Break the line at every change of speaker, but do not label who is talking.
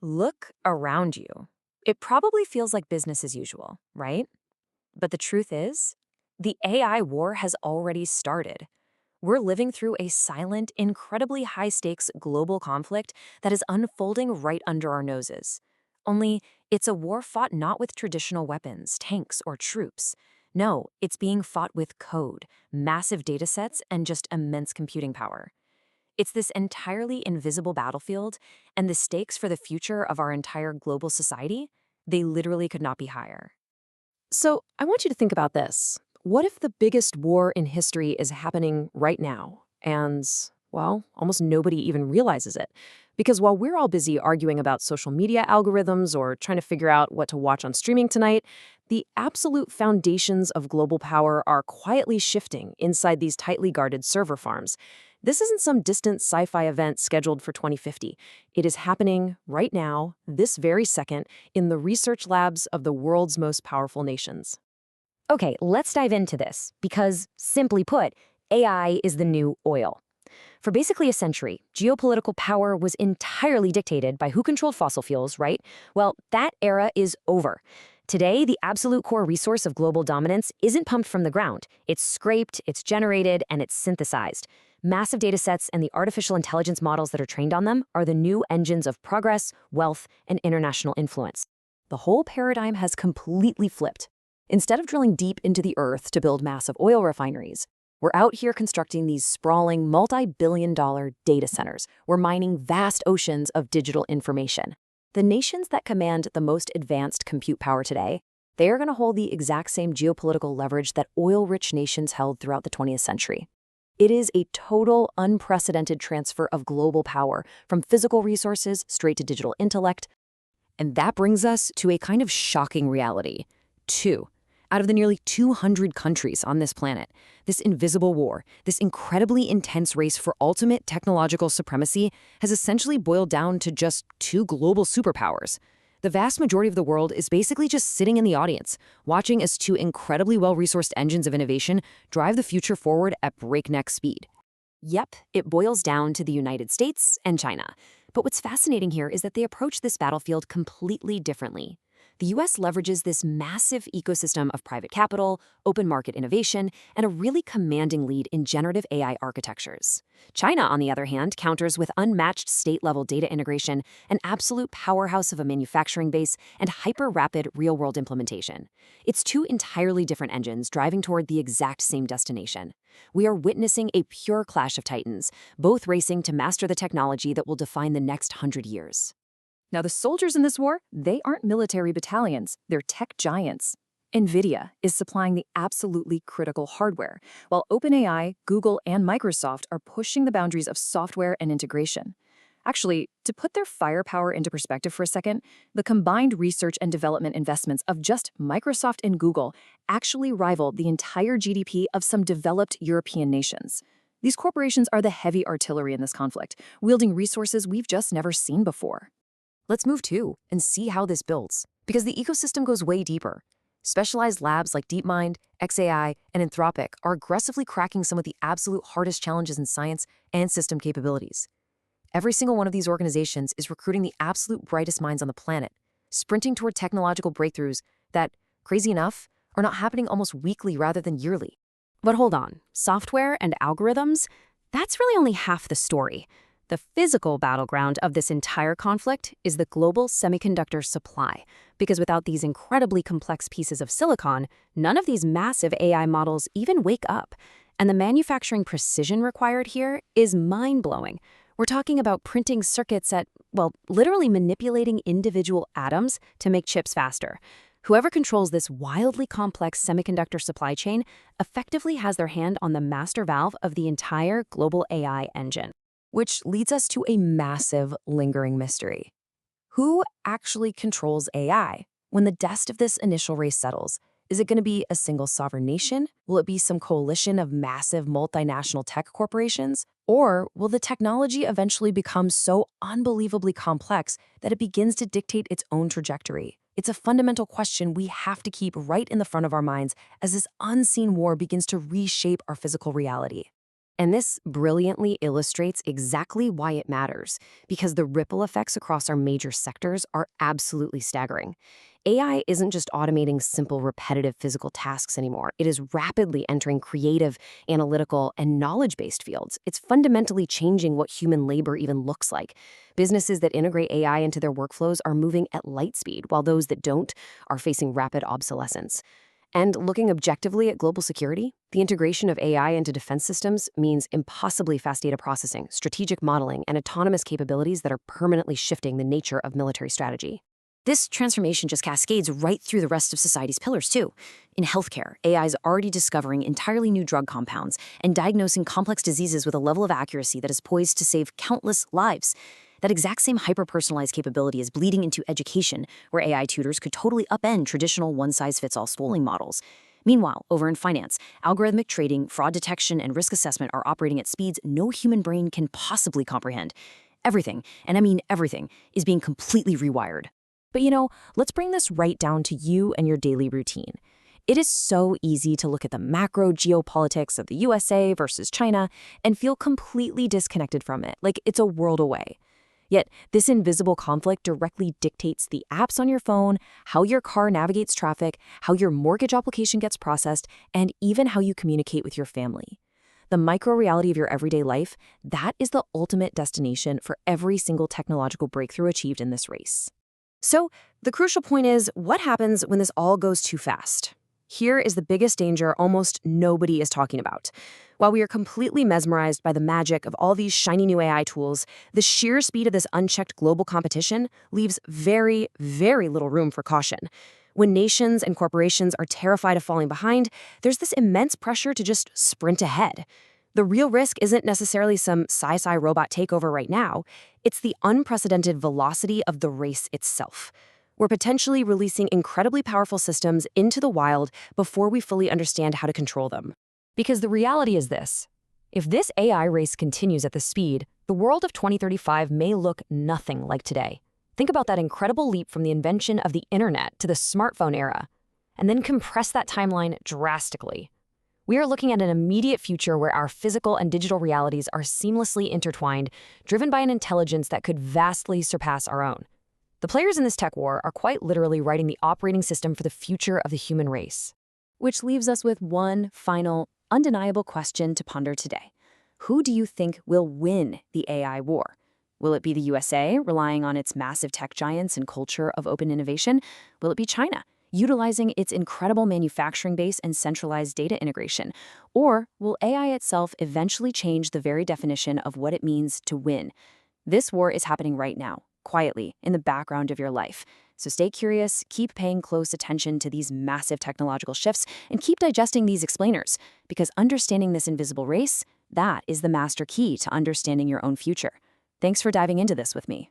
Look around you. It probably feels like business as usual, right? But the truth is, the AI war has already started. We're living through a silent, incredibly high stakes global conflict that is unfolding right under our noses. Only, it's a war fought not with traditional weapons, tanks, or troops. No, it's being fought with code, massive datasets, and just immense computing power. It's this entirely invisible battlefield, and the stakes for the future of our entire global society, they literally could not be higher.
So I want you to think about this. What if the biggest war in history is happening right now? And, well, almost nobody even realizes it. Because while we're all busy arguing about social media algorithms or trying to figure out what to watch on streaming tonight, the absolute foundations of global power are quietly shifting inside these tightly guarded server farms. This isn't some distant sci-fi event scheduled for 2050. It is happening right now, this very second, in the research labs of the world's most powerful nations.
Okay, let's dive into this, because, simply put, AI is the new oil. For basically a century, geopolitical power was entirely dictated by who controlled fossil fuels, right? Well, that era is over. Today, the absolute core resource of global dominance isn't pumped from the ground. It's scraped, it's generated, and it's synthesized. Massive data sets and the artificial intelligence models that are trained on them are the new engines of progress, wealth, and international influence. The whole paradigm has completely flipped. Instead of drilling deep into the earth to build massive oil refineries, we're out here constructing these sprawling, multi-billion-dollar data centers. We're mining vast oceans of digital information. The nations that command the most advanced compute power today, they are going to hold the exact same geopolitical leverage that oil-rich nations held throughout the 20th century. It is a total, unprecedented transfer of global power from physical resources straight to digital intellect. And that brings us to a kind of shocking reality. Two, out of the nearly 200 countries on this planet, this invisible war, this incredibly intense race for ultimate technological supremacy has essentially boiled down to just two global superpowers. The vast majority of the world is basically just sitting in the audience, watching as two incredibly well-resourced engines of innovation drive the future forward at breakneck speed. Yep, it boils down to the United States and China. But what's fascinating here is that they approach this battlefield completely differently. The US leverages this massive ecosystem of private capital, open market innovation, and a really commanding lead in generative AI architectures. China, on the other hand, counters with unmatched state-level data integration, an absolute powerhouse of a manufacturing base, and hyper-rapid real-world implementation. It's two entirely different engines driving toward the exact same destination. We are witnessing a pure clash of titans, both racing to master the technology that will define the next 100 years.
Now, the soldiers in this war, they aren't military battalions, they're tech giants. NVIDIA is supplying the absolutely critical hardware, while OpenAI, Google, and Microsoft are pushing the boundaries of software and integration. Actually, to put their firepower into perspective for a second, the combined research and development investments of just Microsoft and Google actually rival the entire GDP of some developed European nations. These corporations are the heavy artillery in this conflict, wielding resources we've just never seen before.
Let's move to and see how this builds, because the ecosystem goes way deeper. Specialized labs like DeepMind, xAI, and Anthropic are aggressively cracking some of the absolute hardest challenges in science and system capabilities. Every single one of these organizations is recruiting the absolute brightest minds on the planet, sprinting toward technological breakthroughs that, crazy enough, are not happening almost weekly rather than yearly. But hold on, software and algorithms? That's really only half the story. The physical battleground of this entire conflict is the global semiconductor supply, because without these incredibly complex pieces of silicon, none of these massive AI models even wake up. And the manufacturing precision required here is mind-blowing. We're talking about printing circuits at, well, literally manipulating individual atoms to make chips faster. Whoever controls this wildly complex semiconductor supply chain effectively has their hand on the master valve of the entire global AI engine. Which leads us to a massive, lingering mystery. Who actually controls AI? When the dust of this initial race settles, is it going to be a single sovereign nation? Will it be some coalition of massive multinational tech corporations? Or will the technology eventually become so unbelievably complex that it begins to dictate its own trajectory? It's a fundamental question we have to keep right in the front of our minds as this unseen war begins to reshape our physical reality. And this brilliantly illustrates exactly why it matters, because the ripple effects across our major sectors are absolutely staggering. AI isn't just automating simple, repetitive physical tasks anymore. It is rapidly entering creative, analytical, and knowledge-based fields. It's fundamentally changing what human labor even looks like. Businesses that integrate AI into their workflows are moving at light speed, while those that don't are facing rapid obsolescence. And looking objectively at global security, the integration of AI into defense systems means impossibly fast data processing, strategic modeling, and autonomous capabilities that are permanently shifting the nature of military strategy. This transformation just cascades right through the rest of society's pillars, too. In healthcare, AI is already discovering entirely new drug compounds and diagnosing complex diseases with a level of accuracy that is poised to save countless lives. That exact same hyper-personalized capability is bleeding into education, where AI tutors could totally upend traditional one-size-fits-all schooling models. Meanwhile, over in finance, algorithmic trading, fraud detection, and risk assessment are operating at speeds no human brain can possibly comprehend. Everything, and I mean everything, is being completely rewired.
But let's bring this right down to you and your daily routine. It is so easy to look at the macro geopolitics of the USA versus China and feel completely disconnected from it, like it's a world away. Yet, this invisible conflict directly dictates the apps on your phone, how your car navigates traffic, how your mortgage application gets processed, and even how you communicate with your family. The micro-reality of your everyday life, that is the ultimate destination for every single technological breakthrough achieved in this race. So, the crucial point is, what happens when this all goes too fast? Here is the biggest danger almost nobody is talking about. While we are completely mesmerized by the magic of all these shiny new AI tools, the sheer speed of this unchecked global competition leaves very, very little room for caution. When nations and corporations are terrified of falling behind, there's this immense pressure to just sprint ahead. The real risk isn't necessarily some sci-fi robot takeover right now. It's the unprecedented velocity of the race itself. We're potentially releasing incredibly powerful systems into the wild before we fully understand how to control them.
Because the reality is this: if this AI race continues at this speed, the world of 2035 may look nothing like today. Think about that incredible leap from the invention of the internet to the smartphone era, and then compress that timeline drastically. We are looking at an immediate future where our physical and digital realities are seamlessly intertwined, driven by an intelligence that could vastly surpass our own. The players in this tech war are quite literally writing the operating system for the future of the human race.
Which leaves us with one final, undeniable question to ponder today. Who do you think will win the AI war? Will it be the USA, relying on its massive tech giants and culture of open innovation? Will it be China, utilizing its incredible manufacturing base and centralized data integration? Or will AI itself eventually change the very definition of what it means to win? This war is happening right now, quietly, in the background of your life. So stay curious, keep paying close attention to these massive technological shifts, and keep digesting these explainers, because understanding this invisible race, that is the master key to understanding your own future. Thanks for diving into this with me.